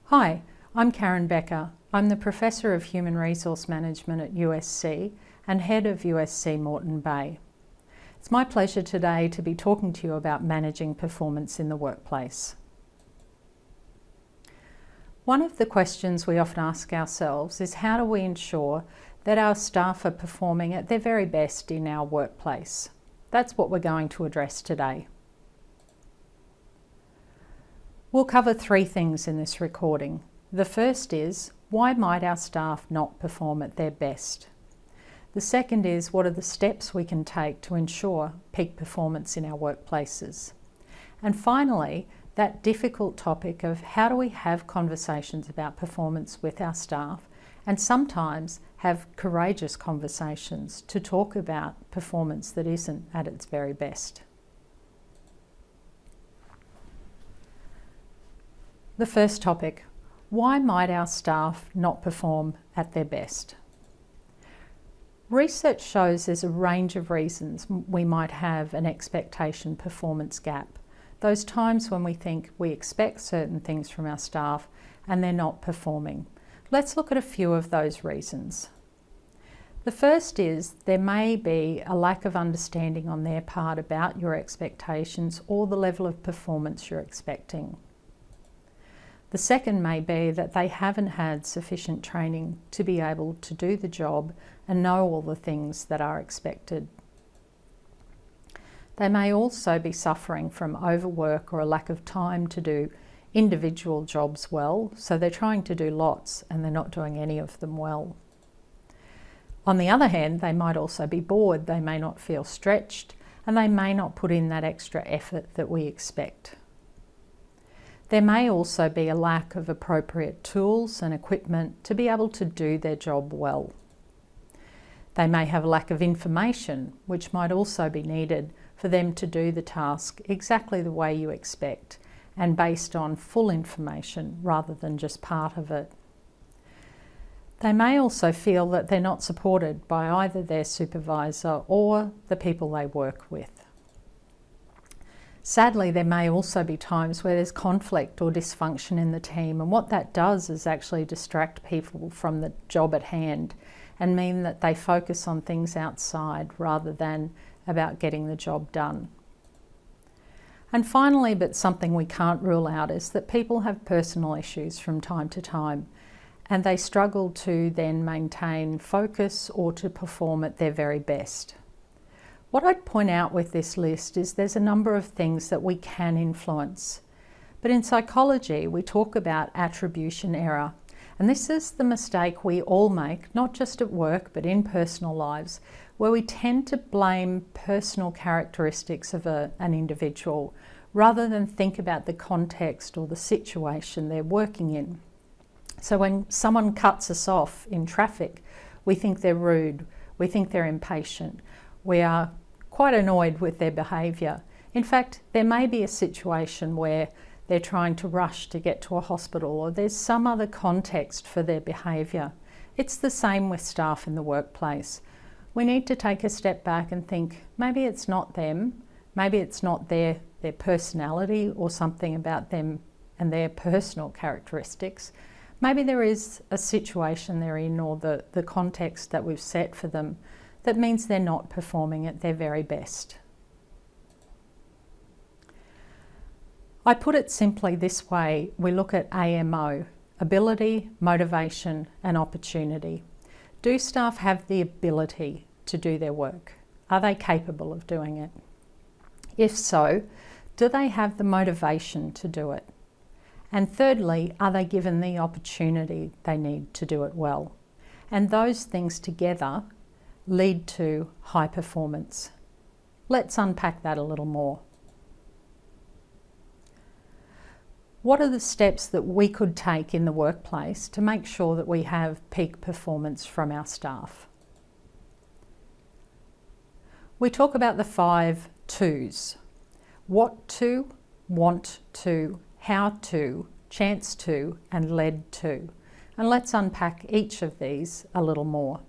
Hi, I'm Karen Becker. I'm the Professor of Human Resource Management at USC and Head of USC Moreton Bay. It's my pleasure today to be talking to you about managing performance in the workplace. One of the questions we often ask ourselves is how do we ensure that our staff are performing at their very best in our workplace? That's what we're going to address today. We'll cover three things in this recording. The first is, why might our staff not perform at their best? The second is, what are the steps we can take to ensure peak performance in our workplaces? And finally, that difficult topic of how do we have conversations about performance with our staff and sometimes have courageous conversations to talk about performance that isn't at its very best. The first topic, why might our staff not perform at their best? Research shows there's a range of reasons we might have an expectation performance gap. Those times when we think we expect certain things from our staff and they're not performing. Let's look at a few of those reasons. The first is there may be a lack of understanding on their part about your expectations or the level of performance you're expecting. The second may be that they haven't had sufficient training to be able to do the job and know all the things that are expected. They may also be suffering from overwork or a lack of time to do individual jobs well, so they're trying to do lots and they're not doing any of them well. On the other hand, they might also be bored, they may not feel stretched, and they may not put in that extra effort that we expect. There may also be a lack of appropriate tools and equipment to be able to do their job well. They may have a lack of information, which might also be needed for them to do the task exactly the way you expect and based on full information rather than just part of it. They may also feel that they're not supported by either their supervisor or the people they work with. Sadly, there may also be times where there's conflict or dysfunction in the team, and what that does is actually distract people from the job at hand and mean that they focus on things outside rather than about getting the job done. And finally, but something we can't rule out, is that people have personal issues from time to time and they struggle to then maintain focus or to perform at their very best. What I'd point out with this list is there's a number of things that we can influence. But in psychology, we talk about attribution error. And this is the mistake we all make, not just at work, but in personal lives, where we tend to blame personal characteristics of an individual rather than think about the context or the situation they're working in. So when someone cuts us off in traffic, we think they're rude, we think they're impatient, we are quite annoyed with their behaviour. In fact, there may be a situation where they're trying to rush to get to a hospital or there's some other context for their behaviour. It's the same with staff in the workplace. We need to take a step back and think, maybe it's not them, maybe it's not their personality or something about them and their personal characteristics. Maybe there is a situation they're in or the context that we've set for them that means they're not performing at their very best. I put it simply this way, we look at AMO, ability, motivation and opportunity. Do staff have the ability to do their work? Are they capable of doing it? If so, do they have the motivation to do it? And thirdly, are they given the opportunity they need to do it well? And those things together lead to high performance. Let's unpack that a little more. What are the steps that we could take in the workplace to make sure that we have peak performance from our staff? We talk about the 5 twos. What to, want to, how to, chance to, and led to. And let's unpack each of these a little more.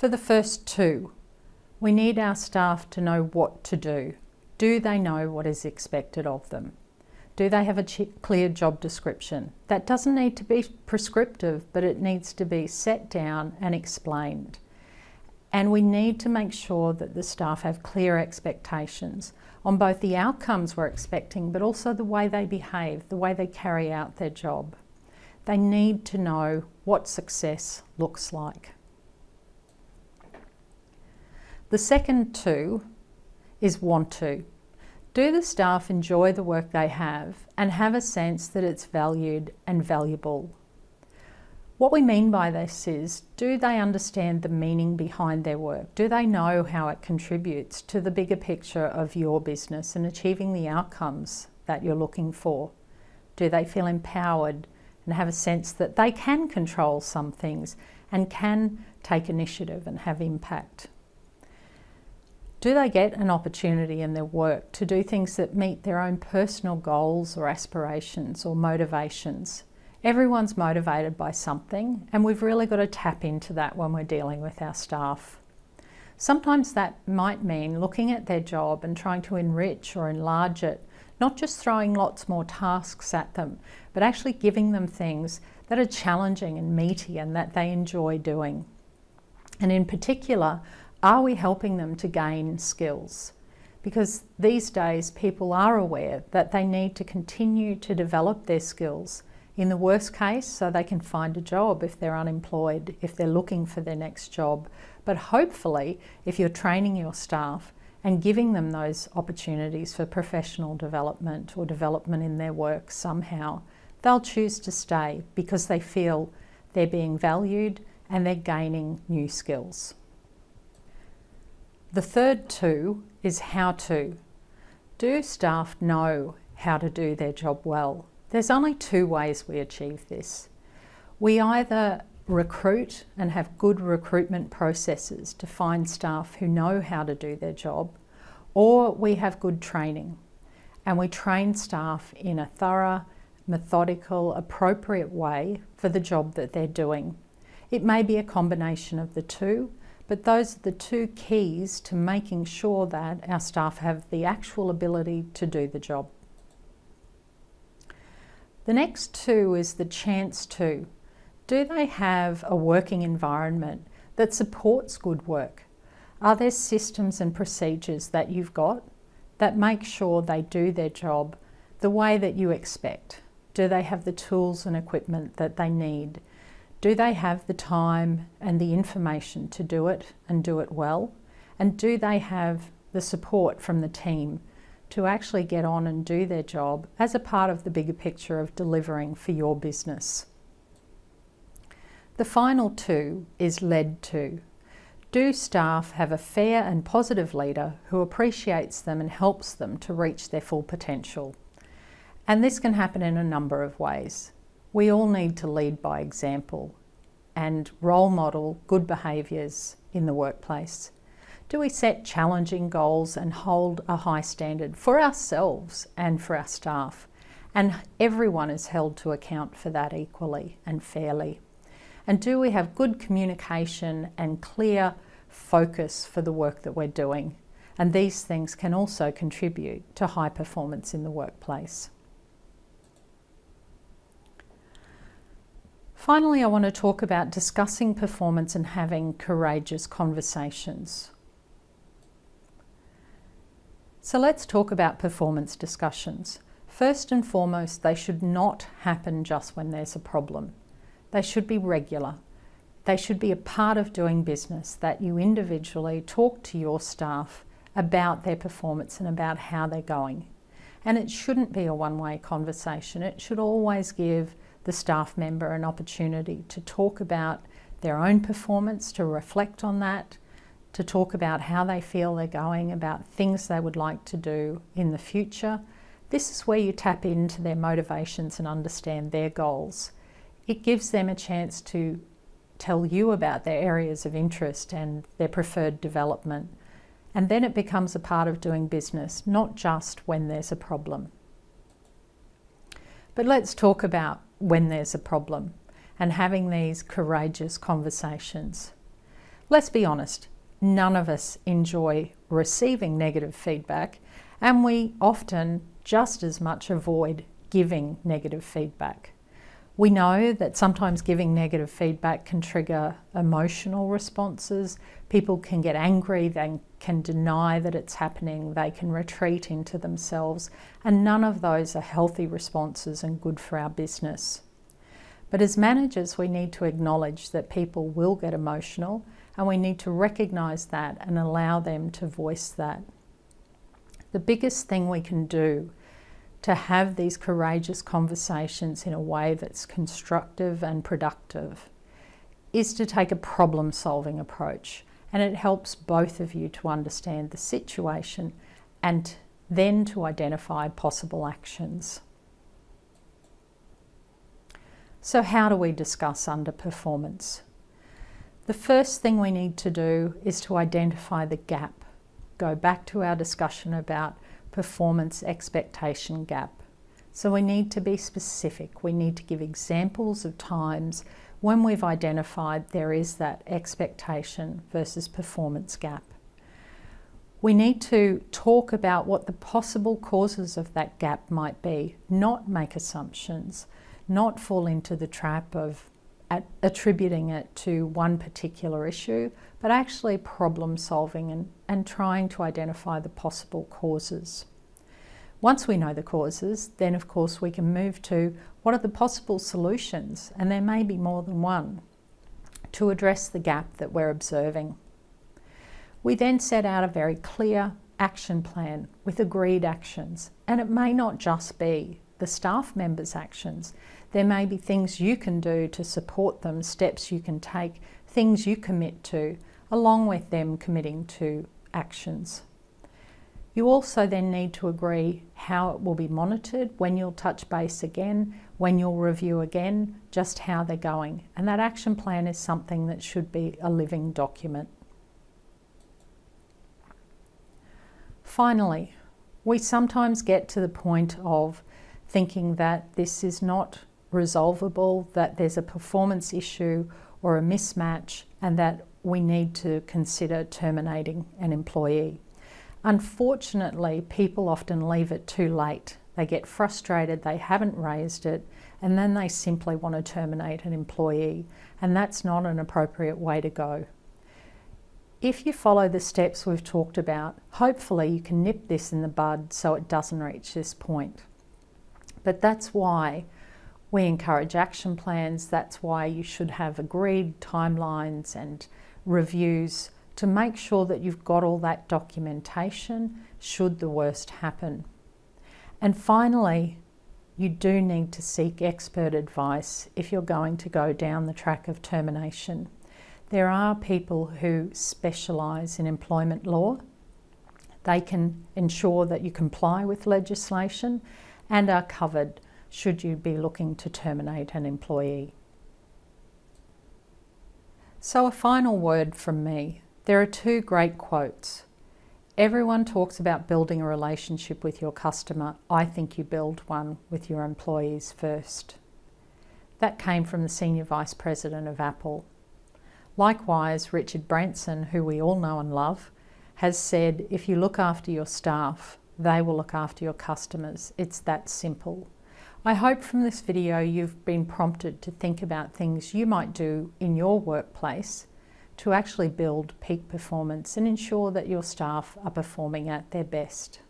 For the first two, we need our staff to know what to do. Do they know what is expected of them? Do they have a clear job description? That doesn't need to be prescriptive, but it needs to be set down and explained. And we need to make sure that the staff have clear expectations on both the outcomes we're expecting, but also the way they behave, the way they carry out their job. They need to know what success looks like. The second two is want to. Do the staff enjoy the work they have and have a sense that it's valued and valuable? What we mean by this is, do they understand the meaning behind their work? Do they know how it contributes to the bigger picture of your business and achieving the outcomes that you're looking for? Do they feel empowered and have a sense that they can control some things and can take initiative and have impact? Do they get an opportunity in their work to do things that meet their own personal goals or aspirations or motivations? Everyone's motivated by something, and we've really got to tap into that when we're dealing with our staff. Sometimes that might mean looking at their job and trying to enrich or enlarge it, not just throwing lots more tasks at them, but actually giving them things that are challenging and meaty and that they enjoy doing. And in particular, are we helping them to gain skills? Because these days people are aware that they need to continue to develop their skills. In the worst case, so they can find a job if they're unemployed, if they're looking for their next job. But hopefully, if you're training your staff and giving them those opportunities for professional development or development in their work somehow, they'll choose to stay because they feel they're being valued and they're gaining new skills. The third two is how to. Do staff know how to do their job well? There's only two ways we achieve this. We either recruit and have good recruitment processes to find staff who know how to do their job, or we have good training and we train staff in a thorough, methodical, appropriate way for the job that they're doing. It may be a combination of the two, but those are the two keys to making sure that our staff have the actual ability to do the job. The next two is the chance to. Do they have a working environment that supports good work? Are there systems and procedures that you've got that make sure they do their job the way that you expect? Do they have the tools and equipment that they need? Do they have the time and the information to do it and do it well? And do they have the support from the team to actually get on and do their job as a part of the bigger picture of delivering for your business? The final two is led to. Do staff have a fair and positive leader who appreciates them and helps them to reach their full potential? And this can happen in a number of ways. We all need to lead by example and role model good behaviours in the workplace. Do we set challenging goals and hold a high standard for ourselves and for our staff? And everyone is held to account for that equally and fairly. And do we have good communication and clear focus for the work that we're doing? And these things can also contribute to high performance in the workplace. Finally, I want to talk about discussing performance and having courageous conversations. So let's talk about performance discussions. First and foremost, they should not happen just when there's a problem. They should be regular. They should be a part of doing business, that you individually talk to your staff about their performance and about how they're going. And it shouldn't be a one-way conversation. It should always give the staff member an opportunity to talk about their own performance, to reflect on that, to talk about how they feel they're going, about things they would like to do in the future. This is where you tap into their motivations and understand their goals. It gives them a chance to tell you about their areas of interest and their preferred development. And then it becomes a part of doing business, not just when there's a problem. But let's talk about when there's a problem and having these courageous conversations. Let's be honest, none of us enjoy receiving negative feedback, And we often just as much avoid giving negative feedback. We know that sometimes giving negative feedback can trigger emotional responses. People can get angry, they can deny that it's happening, they can retreat into themselves, and none of those are healthy responses and good for our business. But as managers, we need to acknowledge that people will get emotional, and we need to recognise that and allow them to voice that. The biggest thing we can do to have these courageous conversations in a way that's constructive and productive is to take a problem-solving approach, and it helps both of you to understand the situation and then to identify possible actions. So how do we discuss underperformance? The first thing we need to do is to identify the gap. Go back to our discussion about performance expectation gap. So we need to be specific. We need to give examples of times when we've identified there is that expectation versus performance gap. We need to talk about what the possible causes of that gap might be, not make assumptions, not fall into the trap of attributing it to one particular issue, but actually problem solving and trying to identify the possible causes. Once we know the causes, then of course we can move to what are the possible solutions, and there may be more than one, to address the gap that we're observing. We then set out a very clear action plan with agreed actions, and it may not just be the staff members' actions. There may be things you can do to support them, steps you can take, things you commit to, along with them committing to actions. You also then need to agree how it will be monitored, when you'll touch base again, when you'll review again, just how they're going. And that action plan is something that should be a living document. Finally, we sometimes get to the point of thinking that this is not resolvable, that there's a performance issue or a mismatch, and that we need to consider terminating an employee. Unfortunately, people often leave it too late. They get frustrated, they haven't raised it, and then they simply want to terminate an employee, and that's not an appropriate way to go. If you follow the steps we've talked about, hopefully you can nip this in the bud so it doesn't reach this point. But that's why we encourage action plans. That's why you should have agreed timelines and reviews to make sure that you've got all that documentation should the worst happen. And finally, you do need to seek expert advice if you're going to go down the track of termination. There are people who specialise in employment law. They can ensure that you comply with legislation and are covered should you be looking to terminate an employee. So a final word from me. There are two great quotes. Everyone talks about building a relationship with your customer. I think you build one with your employees first. That came from the Senior Vice President of Apple. Likewise, Richard Branson, who we all know and love, has said, if you look after your staff, they will look after your customers. It's that simple. I hope from this video you've been prompted to think about things you might do in your workplace to actually build peak performance and ensure that your staff are performing at their best.